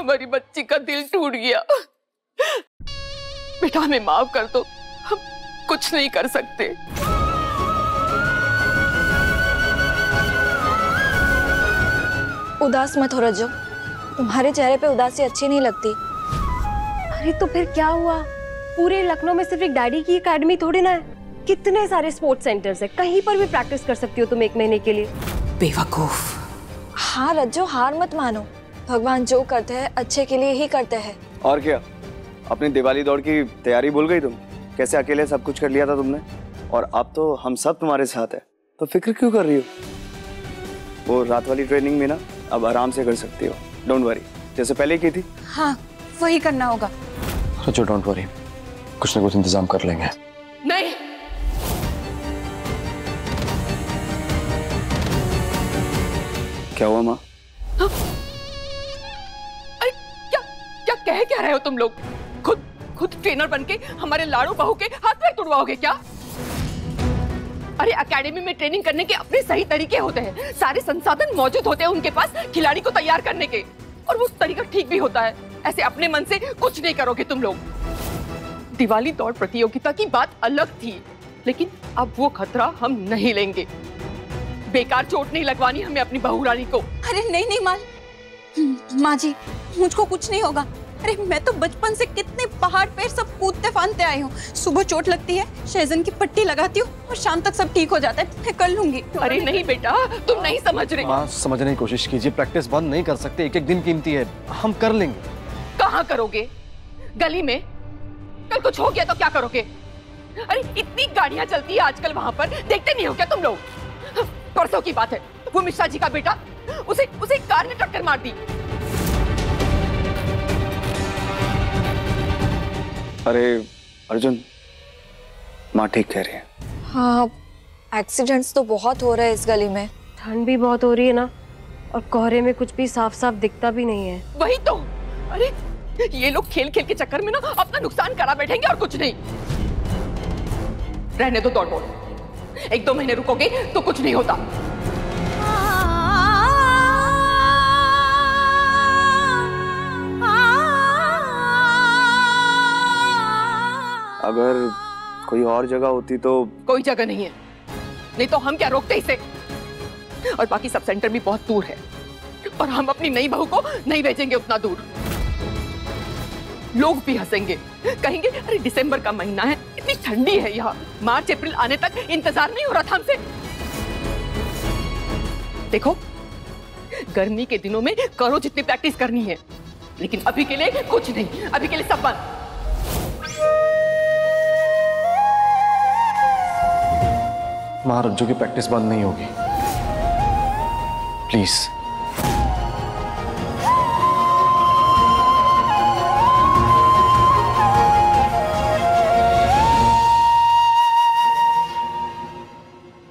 हमारी बच्ची का दिल टूट गया। बेटा हमें माफ कर दो, हम कुछ नहीं कर सकते। उदास मत हो रज्जो, तुम्हारे चेहरे पे उदासी अच्छी नहीं लगती। अरे तो फिर क्या हुआ? पूरे लखनऊ में सिर्फ एक डैडी की एकेडमी थोड़ी ना है, कितने सारे स्पोर्ट्स सेंटर्स है, कहीं पर भी प्रैक्टिस कर सकती हो तुम 1 महीने के लिए। बेवकूफ। हाँ रज्जो, हार मत मानो, भगवान जो करते हैं अच्छे के लिए ही करते हैं। और क्या, अपनी दिवाली दौड़ की तैयारी भूल गई तुम? कैसे अकेले सब कुछ कर लिया था तुमने, और अब तो हम सब तुम्हारे साथ है, तो फिक्र क्यों कर रही हो? वो रात वाली ट्रेनिंग में ना अब आराम से कर सकती हो, डोंट वरी, जैसे पहले की थी। हाँ वही करना होगा। रज्जो डोंट वरी, कुछ ना कुछ इंतजाम कर लेंगे। नहीं, क्या हुआ माँ? अरे क्या कह रहे हो तुम लोग? खुद ट्रेनर बनके हमारे लाड़ू बहू के हाथ पैर तुड़वाओगे क्या? अरे एकेडमी में ट्रेनिंग करने के अपने सही तरीके होते हैं, सारे संसाधन मौजूद होते हैं उनके पास खिलाड़ी को तैयार करने के, और वो तरीका ठीक भी होता है। ऐसे अपने मन से कुछ नहीं करोगे तुम लोग। दिवाली दौड़ प्रतियोगिता की बात अलग थी, लेकिन अब वो खतरा हम नहीं लेंगे। बेकार चोट नहीं लगवानी हमें अपनी बहू रानी को। अरे नहीं माँ जी, मुझको कुछ नहीं होगा। अरे मैं तो बचपन से कितने पहाड़ पे सब कूदते फांदते आई हूँ। सुबह चोट लगती है, शेजन की पट्टी लगाती हूँ और शाम तक सब ठीक हो जाता है, मैं कर लूंगी। अरे नहीं बेटा, तुम नहीं समझ रहे। माँ समझने की कोशिश कीजिए, प्रैक्टिस बंद नहीं कर सकते, एक एक दिन कीमती है, हम कर लेंगे। कहाँ करोगे? गली में? कल कुछ हो गया तो क्या करोगे? अरे इतनी गाड़ियां चलती है आजकल वहां पर, देखते नहीं हो क्या तुम लोग? परसों की बात है, वो मिश्रा जी का बेटा, उसे कार ने टक्कर मार दी। अरे अर्जुन, माँ ठीक कह रही है। हाँ, एक्सीडेंट्स तो बहुत हो रहे हैं इस गली में। ठंड भी बहुत हो रही है ना, और कोहरे में कुछ भी साफ साफ दिखता भी नहीं है। वही तो, अरे ये लोग खेल खेल के चक्कर में ना अपना नुकसान करा बैठेंगे और कुछ नहीं। रहने दो दौड़, 1-2 महीने रुकोगे तो कुछ नहीं होता। अगर कोई और जगह होती तो? कोई जगह नहीं है, नहीं तो हम क्या रोकते इसे? और बाकी सब सेंटर भी बहुत दूर है, और हम अपनी नई बहू को नहीं भेजेंगे उतना दूर। लोग भी हंसेंगे, कहेंगे अरे दिसंबर का महीना है, इतनी ठंडी है यहाँ, मार्च अप्रैल आने तक इंतजार नहीं हो रहा था हमसे। देखो, गर्मी के दिनों में करो जितनी प्रैक्टिस करनी है, लेकिन अभी के लिए कुछ नहीं, अभी के लिए सब बंद। माँ रज्जू की प्रैक्टिस बंद नहीं होगी, प्लीज।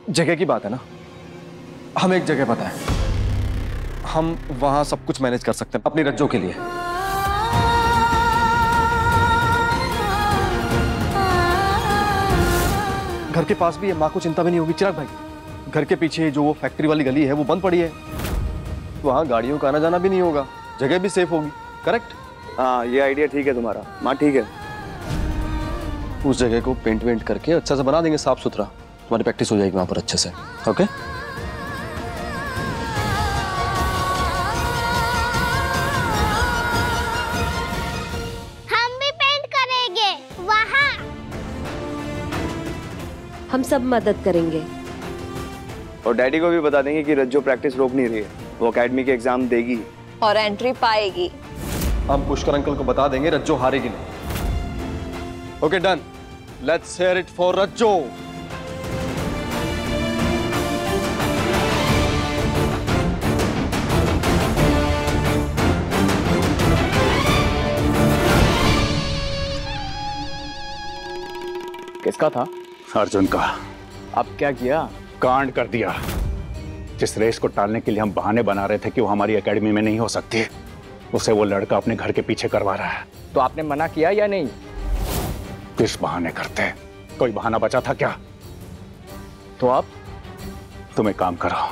जगह की बात है ना, हम एक जगह पता है, हम वहां सब कुछ मैनेज कर सकते हैं अपनी रज्जू के लिए। घर के पास भी है, माँ को चिंता भी नहीं होगी। चिराग भाई, घर के पीछे जो वो फैक्ट्री वाली गली है वो बंद पड़ी है, वहाँ गाड़ियों का आना जाना भी नहीं होगा, जगह भी सेफ होगी। करेक्ट? हाँ, ये आइडिया ठीक है तुम्हारा, माँ ठीक है। उस जगह को पेंट वेंट करके अच्छा से बना देंगे, साफ सुथरा, तुम्हारी प्रैक्टिस हो जाएगी वहाँ पर अच्छे से। ओके? हम भी पेंट करेंगे वहाँ। हम सब मदद करेंगे, और डैडी को भी बता देंगे कि रज्जो प्रैक्टिस रोक नहीं रही है, वो एकेडमी के एग्जाम देगी और एंट्री पाएगी। हम पुष्कर अंकल को बता देंगे रज्जो हारेगी नहीं। Okay done, let's hear it for Rajjo. किसका था? अर्जुन का। अब क्या किया? कांड कर दिया। जिस रेस को टालने के लिए हम बहाने बना रहे थे कि वो हमारी एकेडमी में नहीं हो सकती, उसे वो लड़का अपने घर के पीछे करवा रहा है। तो आपने मना किया या नहीं? किस बहाने करते? कोई बहाना बचा था क्या? तो आप? तुम एक काम करो,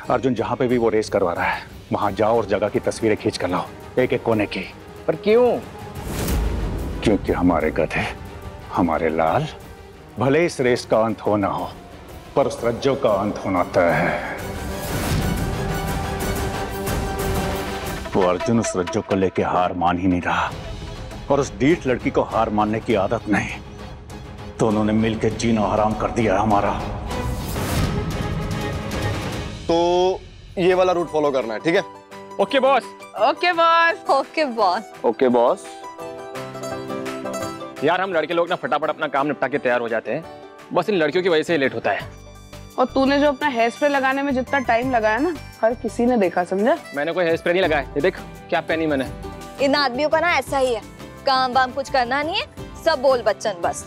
अर्जुन जहां पे भी वो रेस करवा रहा है वहां जाओ और जगह की तस्वीरें खींच कर लाओ। एक एक कोने की। पर क्यों? क्योंकि हमारे गधे, हमारे लाल, भले इस रेस का अंत होना हो, पर उस रज्जो का अंत होना तय है। वो अर्जुन उस रज्जो को लेके हार मान ही नहीं रहा, और उस ढीठ लड़की को हार मानने की आदत नहीं। दोनों ने मिलकर जीना हराम कर दिया हमारा। तो ये वाला रूट फॉलो करना है, ठीक है? Okay boss. Okay boss. Okay boss. Okay boss. यार हम लड़के लोग ना फटाफट अपना काम निपटा के तैयार हो जाते हैं, बस इन लड़कियों की वजह से लेट होता है। और तूने जो अपना हेयर स्प्रे लगाने में जितना टाइम लगाया ना, हर किसी ने देखा, समझा? मैंने कोई हेयर स्प्रे नहीं लगाया, ये देख क्या पहनी मैंने। इन आदमियों का ना ऐसा ही है, काम वाम कुछ करना नहीं है, सब बोल बच्चन बस।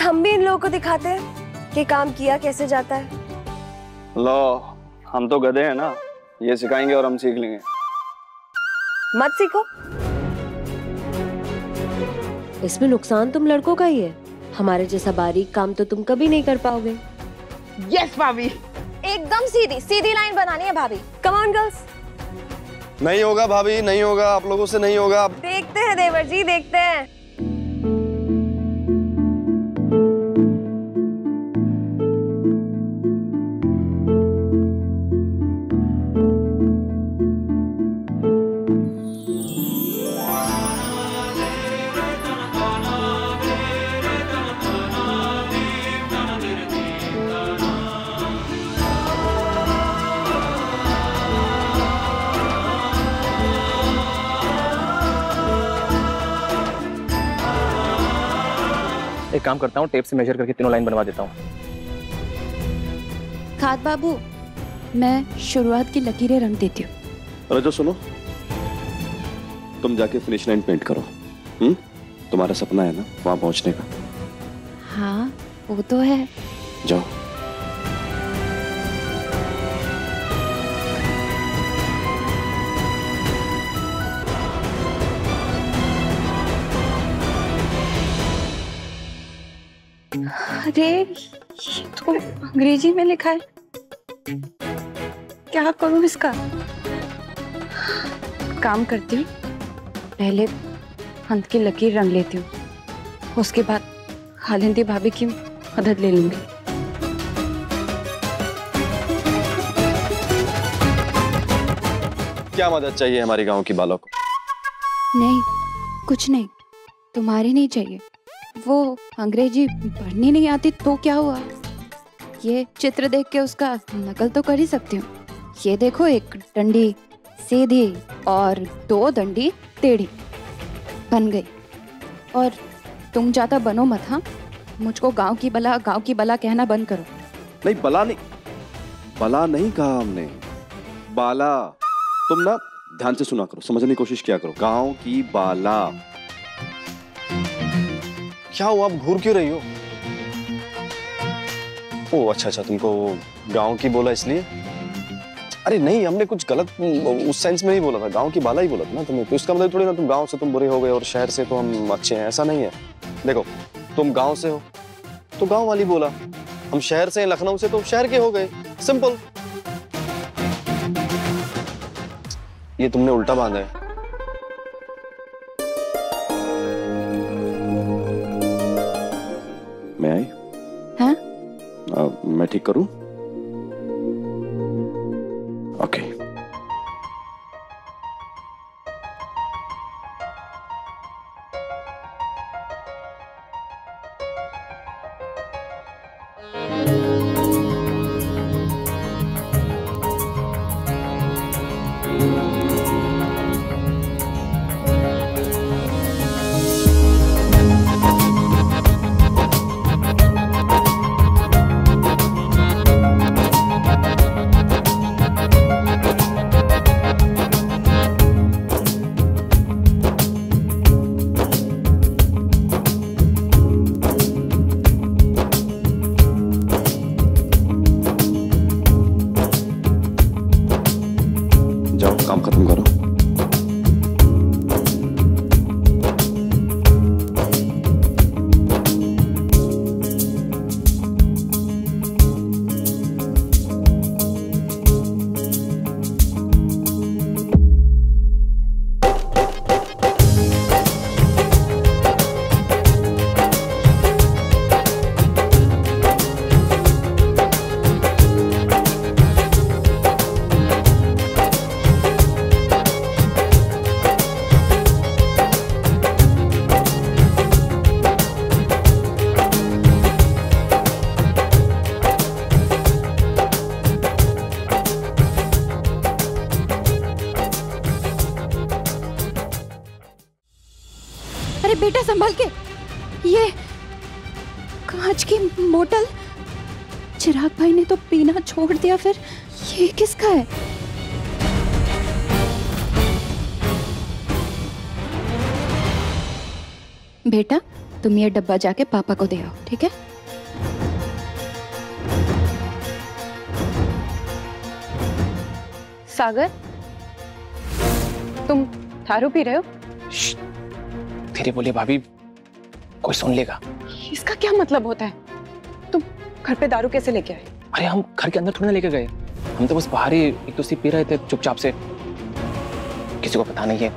हम भी इन लोगों को दिखाते हैं कि काम किया कैसे जाता है। लो, हम तो गधे हैं ना, ये सिखाएंगे और हम सीख लेंगे। मत सीखो, इसमें नुकसान तुम लड़कों का ही है। हमारे जैसा बारीक काम तो तुम कभी नहीं कर पाओगे। यस भाभी। एकदम सीधी सीधी लाइन बनानी है भाभी। Come on girls. नहीं होगा भाभी, नहीं होगा, आप लोगों से नहीं होगा। देखते हैं देवर जी, देखते हैं। एक काम करता हूँ, टेप से मेजर करके तीनों लाइन बनवा देता हूँ। खाद बाबू, मैं शुरुआत की लकीरें रंग देती हूँ। रजो सुनो, तुम जाके फिनिश लाइन पेंट करो। तुम्हारा सपना है ना वहां पहुंचने का? हाँ वो तो है। जाओ। अरे ये तो अंग्रेजी में लिखा है, क्या करूं इसका? काम करती हूँ, पहले अंत की लकीर रंग लेती हूँ, उसके बाद खालिंदी भाभी की मदद ले लूंगी। क्या मदद चाहिए हमारी गांव की बालों को? नहीं कुछ नहीं, तुम्हारी नहीं चाहिए। वो अंग्रेजी पढ़नी नहीं आती तो क्या हुआ, ये चित्र देख के उसका नकल तो कर ही सकती हूँ। ये देखो, एक डंडी सीधी और दो डंडी टेढ़ी बन गई। और तुम ज्यादा बनो मत, हाँ? मुझको गांव की बला कहना बंद करो। नहीं बला नहीं कहा हमने, बाला। तुम ना ध्यान से सुना करो, समझने की कोशिश किया करो। गांव की बाला। क्या हुआ, आप घूर क्यों रही हो? ओ अच्छा, तुमको गांव की बोला इसलिए? अरे नहीं, हमने कुछ गलत उस सेंस में नहीं बोला था, गांव की बाला ही बोला था ना तुम्हें। तो इसका मतलब थोड़ी ना तुम गांव से तुम बुरे हो गए और शहर से तो हम अच्छे हैं, ऐसा नहीं है। देखो, तुम गांव से हो तो गांव वाली बोला, हम शहर से हैं, लखनऊ से, तो शहर के हो गए, सिंपल। ये तुमने उल्टा बांधा है। मैं आई? हाँ? मैं ठीक करूं? ओके। बेटा संभाल के। ये कांच की बोतल चिराग भाई ने तो पीना छोड़ दिया, फिर ये किसका है? बेटा तुम ये डब्बा जाके पापा को दे आओ, ठीक है? सागर, तुम दारू पी रहे हो? धीरे बोलिए भाभी, कोई सुन लेगा। इसका क्या मतलब होता है? तुम घर पे दारू कैसे लेके आए? अरे हम घर के अंदर थोड़ी ना लेके गए, हम तो बस बाहर ही एक दूसरी पी रहे थे चुपचाप से, किसी को पता नहीं है,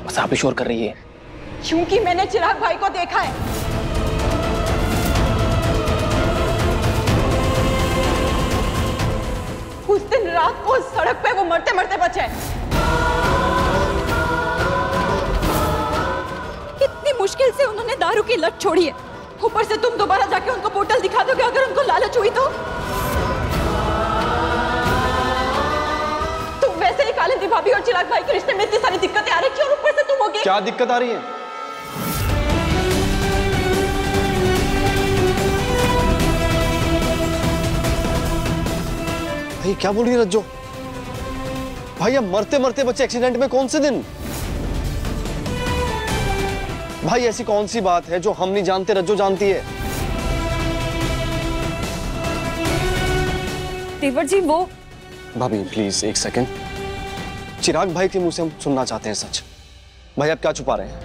बस आप ही शोर कर रही है। क्योंकि मैंने चिराग भाई को देखा है। उस दिन रात को सड़क पे वो मरते मरते बचे। इतनी मुश्किल से उन्होंने दारू की लत छोड़ी है, ऊपर से तुम दोबारा जाके उनको बोतल दिखा दोगे अगर उनको लालच हुई तो? तुम वैसे ही कालिंदी भाभी और चिराग भाई के रिश्ते में इतनी सारी दिक्कतें आ रही थी और ऊपर से तुम हो गए। क्या दिक्कत आ रही है? भाई क्या बोल रही है रज्जो? भाई अब मरते मरते बच्चे एक्सीडेंट में, कौन से दिन? भाई ऐसी कौन सी बात है जो हम नहीं जानते, रज्जो जानती है? देवर जी वो भाभी प्लीज एक सेकंड, चिराग भाई के मुंह से हम सुनना चाहते हैं सच। भाई आप क्या छुपा रहे हैं?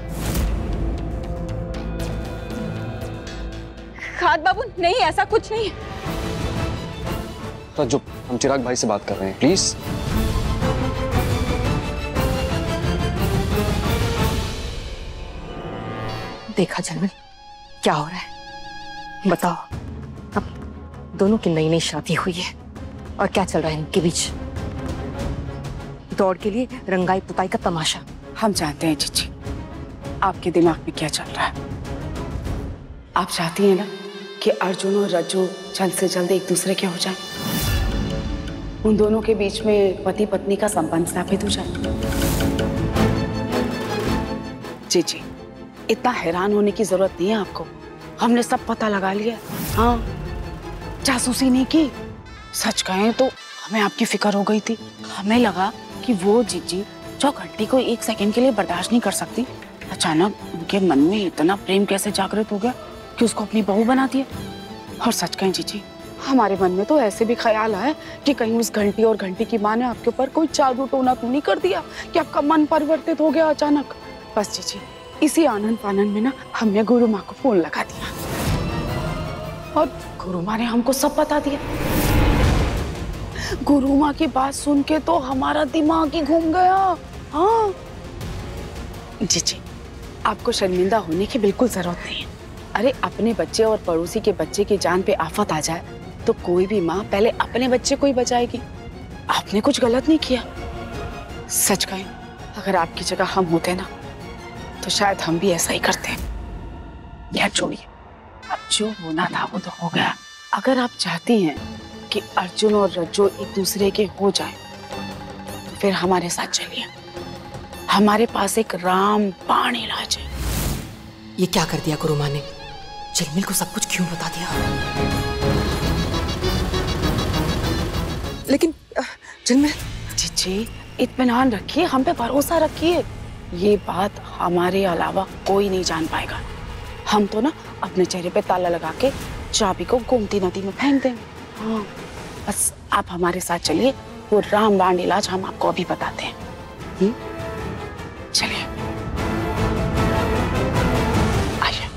खाद बाबू नहीं, ऐसा कुछ नहीं है। रज्जो हम चिराग भाई से बात कर रहे हैं, प्लीज। देखा जनमल क्या हो रहा है, बताओ। अब दोनों की नई नई शादी हुई है और क्या चल रहा है इनके बीच? दौड़ के लिए रंगाई पुताई का तमाशा। हम जानते हैं जीजी आपके दिमाग में क्या चल रहा है। आप चाहती हैं ना कि अर्जुन और रज्जू जल्द से जल्द एक दूसरे के हो जाएं, उन दोनों के बीच में पति पत्नी का संबंध स्थापित हो जाए। जीजी इतना हैरान होने की जरूरत नहीं है आपको, हमने सब पता लगा लिया। हाँ, जासूसी नहीं की। सच कहें तो हमें आपकी फिक्र हो गई थी। हमें लगा कि वो जीजी जो घंटी को एक सेकंड के लिए बर्दाश्त नहीं कर सकती, अचानक उनके मन में इतना प्रेम कैसे जागृत हो गया कि उसको अपनी बहू बना दिया। और सच कहें जीजी, हमारे मन में तो ऐसे भी ख्याल आया कि कहीं उस घंटी और घंटी की माँ ने आपके ऊपर कोई जादू टोना तो नहीं कर दिया कि आपका मन परिवर्तित हो गया अचानक। बस जीजी इसी आनंद फानंद में ना हमने गुरु माँ को फोन लगा दिया और गुरु माँ ने हमको सब बता दिया। गुरु माँ की बात सुन के तो हमारा दिमाग ही घूम गया। हाँ जीजी आपको शर्मिंदा होने की बिल्कुल जरूरत नहीं है। अरे अपने बच्चे और पड़ोसी के बच्चे की जान पे आफत आ जाए तो कोई भी माँ पहले अपने बच्चे को ही बचाएगी। आपने कुछ गलत नहीं किया। सच कहें अगर आपकी जगह हम होते ना तो शायद हम भी ऐसा ही करते। यार छोड़िए, अब जो होना था वो तो हो गया। अगर आप चाहती हैं कि अर्जुन और रज्जो एक दूसरे के हो जाए तो फिर हमारे साथ चलिए। हमारे पास एक रामबाण इलाज है। ये क्या कर दिया गुरु माँ ने? झिलमिल को सब कुछ क्यों बता दिया? लेकिन झिलमिल जीजी इत्मीनान रखिए, हम पे भरोसा रखिए। ये बात हमारे अलावा कोई नहीं जान पाएगा। हम तो ना अपने चेहरे पे ताला लगा के चाबी को गोमती नदी में फेंक देंगे। हाँ बस आप हमारे साथ चलिए, वो रामबाण इलाज हम आपको अभी बताते हैं। चलिए आइए।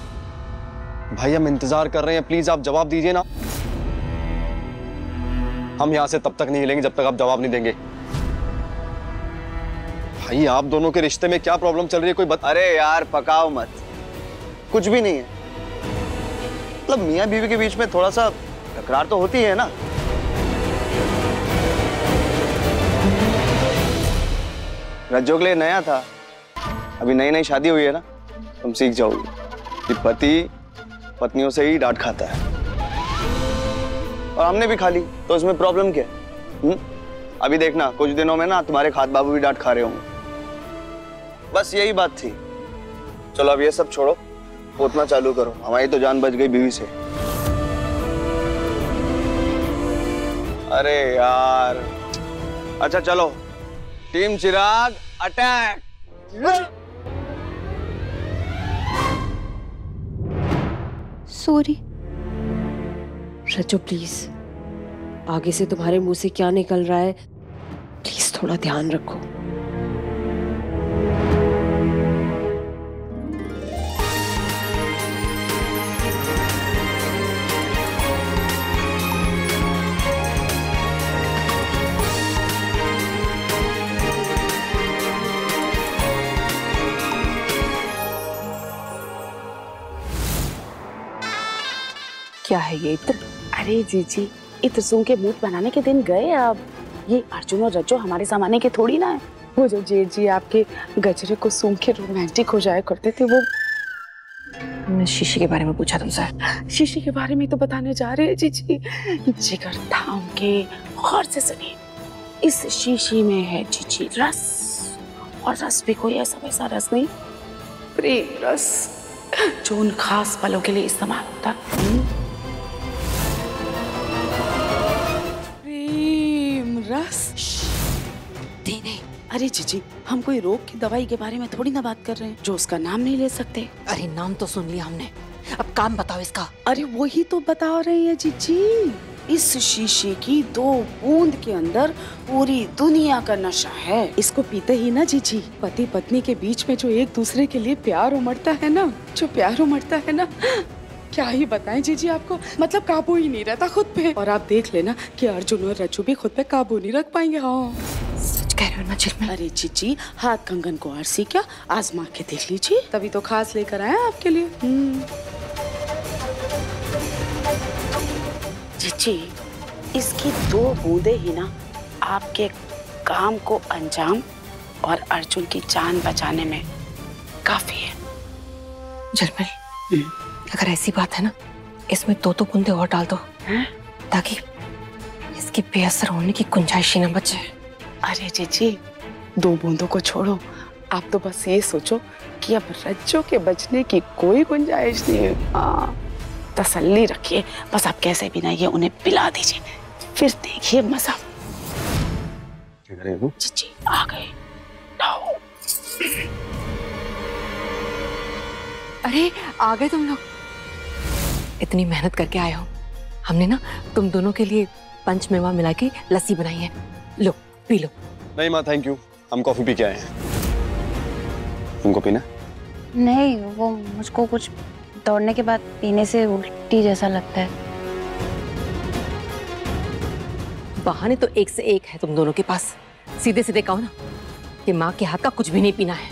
भाई हम इंतजार कर रहे हैं, प्लीज आप जवाब दीजिए ना। हम यहाँ से तब तक नहीं हिलेंगे जब तक आप जवाब नहीं देंगे। भाई आप दोनों के रिश्ते में क्या प्रॉब्लम चल रही है कोई बता। अरे यार पकाओ मत, कुछ भी नहीं है। मतलब मियाँ बीवी के बीच में थोड़ा सा तकरार तो होती है ना। रज्जो के लिए नया था, अभी नई नई शादी हुई है ना, तुम सीख जाओगे कि पति पत्नियों से ही डांट खाता है। और हमने भी खा ली तो इसमें प्रॉब्लम क्या है? अभी देखना कुछ दिनों में ना तुम्हारे खाद बाबू भी डांट खा रहे होंगे। बस यही बात थी। चलो अब ये सब छोड़ो, पोतना चालू करो, हमारी तो जान बच गई बीवी से। अरे यार, अच्छा चलो, team Chirag attack. Sorry Rajjo, please आगे से तुम्हारे मुंह से क्या निकल रहा है प्लीज थोड़ा ध्यान रखो। क्या है ये इत्र? अरे जीजी, इत्र सूंघ के मूठ बनाने के दिन गए अब। ये अर्जुन और रज्जो हमारे जमाने के थोड़ी ना है। वो जो जेठ जी आपके गजरे को सूंघ के रोमांटिक हो जाया करते थे वो। मैं शीशी के बारे में पूछा तुमसे। शीशी के बारे में तो बताने जा रहे हैं जीजी। जिगर थाम के गौर से सुनिए। इस शीशी में है जीजी रस, और रस भी कोई ऐसा वैसा रस नहीं, प्रेम रस, जो उन खास पलों के लिए इस्तेमाल होता है। रस नहीं। अरे जीजी, हम कोई रोग की दवाई के बारे में थोड़ी ना बात कर रहे हैं जो उसका नाम नहीं ले सकते। अरे नाम तो सुन लिया हमने, अब काम बताओ इसका। अरे वही तो बता रहे हैं जीजी। इस शीशे की 2 बूंद के अंदर पूरी दुनिया का नशा है। इसको पीते ही ना जीजी, पति पत्नी के बीच में जो एक दूसरे के लिए प्यार उमड़ता है ना, क्या ही बताएं जीजी आपको, मतलब काबू ही नहीं रहता खुद पे। और आप देख लेना कि अर्जुन और रज्जू भी खुद पे काबू नहीं रख पाएंगे। हाँ सच कह रहे हो ना चिलमिल? अरे जीजी, हाथ कंगन को आरसी क्या आजमा के देख लीजिए, तभी तो खास लेकर आए आपके लिए। जीजी, इसकी 2 बूंदे ही ना आपके काम को अंजाम और अर्जुन की जान बचाने में काफी है। चिलमिल, अगर ऐसी बात है ना, इसमें 2 बूंदे और डाल दो, ताकि इसकी बेअसर होने की गुंजाइश ही न बचे। अरे जीजी, 2 बूंदों को छोड़ो, आप तो बस ये सोचो कि अब रज्जो के बचने की कोई गुंजाइश नहीं है। हाँ, तसल्ली रखिए, बस आप कैसे भी ना ये उन्हें पिला दीजिए, फिर देखिए मजा। जीजी आ गए। अरे आ गए तुम लोग, इतनी मेहनत करके आए हो। हमने ना तुम दोनों के लिए पंचमेवा मिला के लस्सी बनाई है, लो पी लो। नहीं माँ, थैंक यू, हम कॉफी पी के आए हैं। तुमको पीना? नहीं, वो मुझको कुछ दौड़ने के बाद पीने से उल्टी जैसा लगता है। बहाने तो एक से एक है तुम दोनों के पास। सीधे सीधे कहो ना कि माँ के हाथ का कुछ भी नहीं पीना है।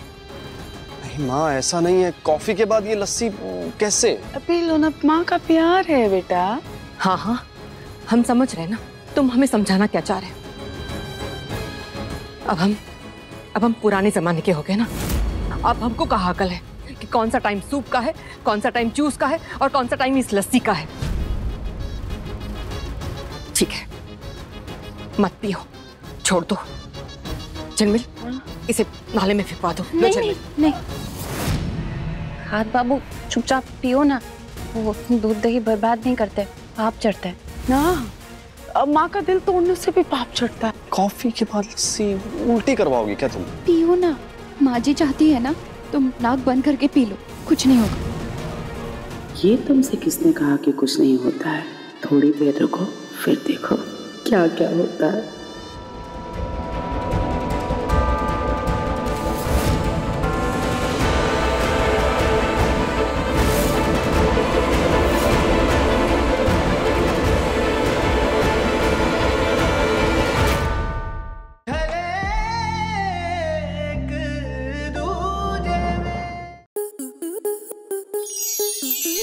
नहीं माँ, ऐसा नहीं है, कॉफी के बाद ये लस्सी कैसे? पी लो ना, माँ का प्यार है बेटा। हाँ हाँ, हम समझ रहे हैं ना, तुम हमें समझाना क्या चाह रहे हो। अब हम पुराने जमाने के हो गए ना। अब हमको कहाँ अकल है कि कौन सा टाइम सूप का है, कौन सा टाइम जूस का है और कौन सा टाइम इस लस्सी का है। ठीक है, मत पियो, छोड़ दो। चिलमिल, इसे नाले में फेंकवा दो। नहीं, हाथ बाबू चुपचाप पियो ना, वो दूध दही बर्बाद नहीं करते, पाप चढ़ता है ना। अब माँ का दिल तोड़ने से भी पाप चढ़ता है। कॉफी के बाद लस्सी उल्टी करवाओगी क्या तुम? पियो ना, माँ जी चाहती है ना, तुम नाक बंद करके पी लो, कुछ नहीं होगा। ये तुमसे किसने कहा कि कुछ नहीं होता है? थोड़ी देर रुको, फिर देखो क्या क्या होता है।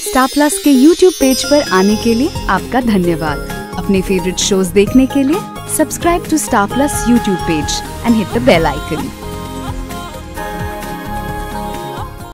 स्टार प्लस के YouTube पेज पर आने के लिए आपका धन्यवाद। अपने फेवरेट शोज देखने के लिए subscribe to Star Plus YouTube page and hit the bell icon.